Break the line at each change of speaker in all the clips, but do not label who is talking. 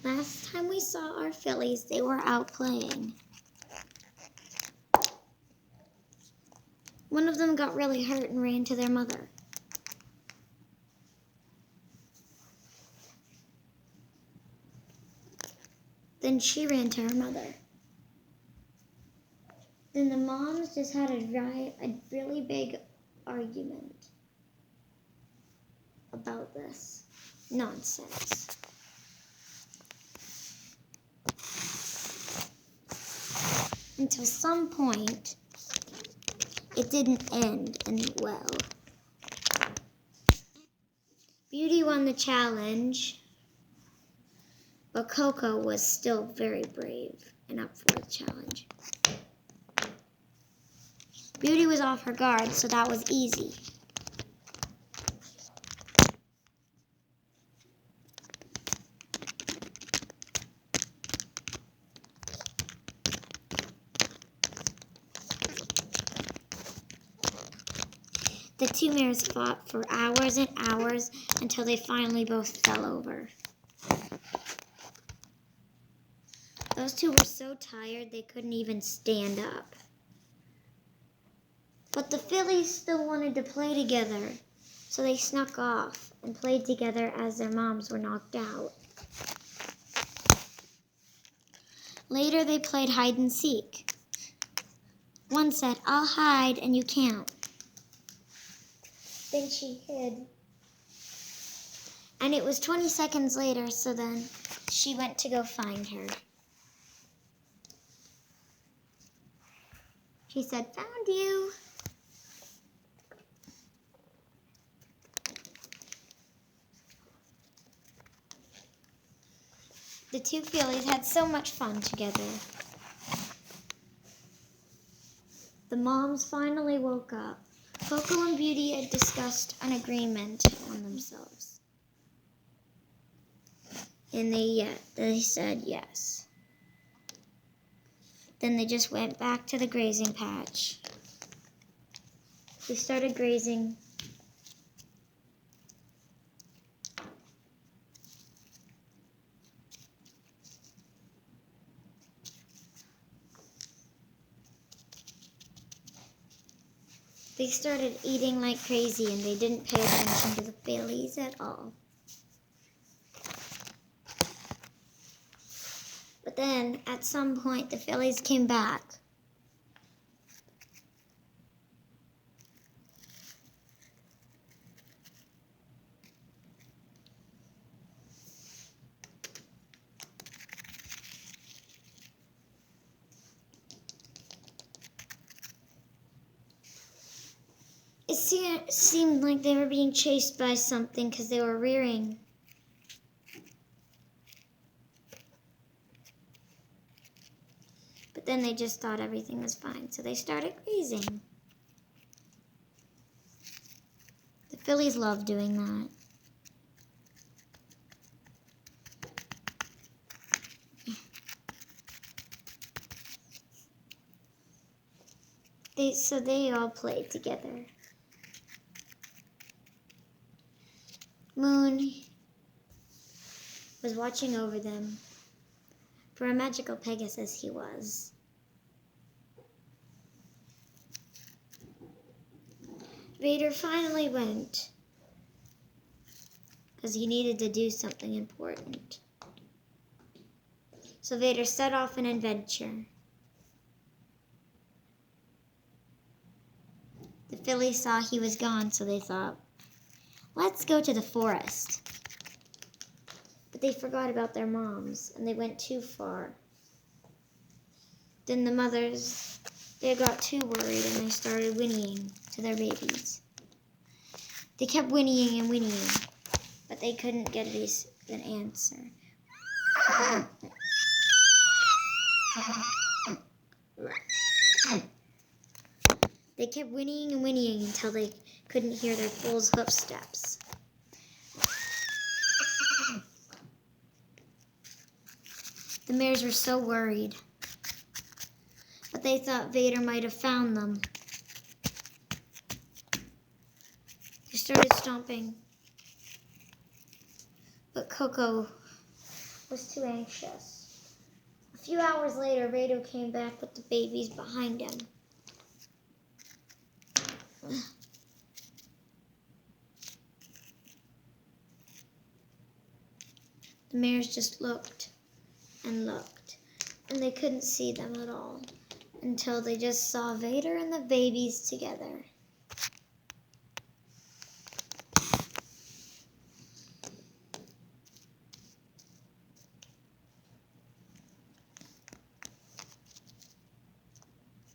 Last time we saw our fillies, they were out playing. One of them got really hurt and ran to their mother. Then she ran to her mother. Then the moms just had a really big argument about this nonsense. Until some point, it didn't end well. Beauty won the challenge, but Coco was still very brave and up for the challenge. Beauty was off her guard, so that was easy. The two mares fought for hours and hours until they finally both fell over. Those two were so tired they couldn't even stand up. But the fillies still wanted to play together, so they snuck off and played together as their moms were knocked out. Later they played hide and seek. One said, "I'll hide and you count." Then she hid. And it was 20 seconds later, so then she went to go find her. She said, "Found you." The two fillies had so much fun together. The moms finally woke up. Coco and Beauty had discussed an agreement on themselves. And they said yes. Then they just went back to the grazing patch. They started grazing. They started eating like crazy and they didn't pay attention to the fillies at all. But then, at some point, the fillies came back. It seemed like they were being chased by something because they were rearing. But then they just thought everything was fine, so they started grazing. The fillies love doing that. So they all played together. Moon was watching over them. For a magical Pegasus he was. Vader finally went because he needed to do something important. So Vader set off an adventure. The fillies saw he was gone, so they thought, "Let's go to the forest." But they forgot about their moms, and they went too far. Then the mothers, they got too worried, and they started whinnying to their babies. They kept whinnying and whinnying, but they couldn't get an answer. They kept whinnying and whinnying until they couldn't hear their foal's hoof steps. The mares were so worried, but they thought Vader might have found them. They started stomping, but Coco was too anxious. A few hours later, Vader came back with the babies behind him. The mares just looked and looked, and they couldn't see them at all until they just saw Vader and the babies together.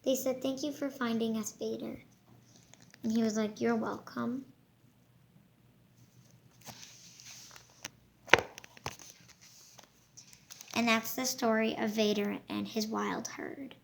They said, "Thank you for finding us, Vader." And he was like, "You're welcome." And that's the story of Vader and his wild herd.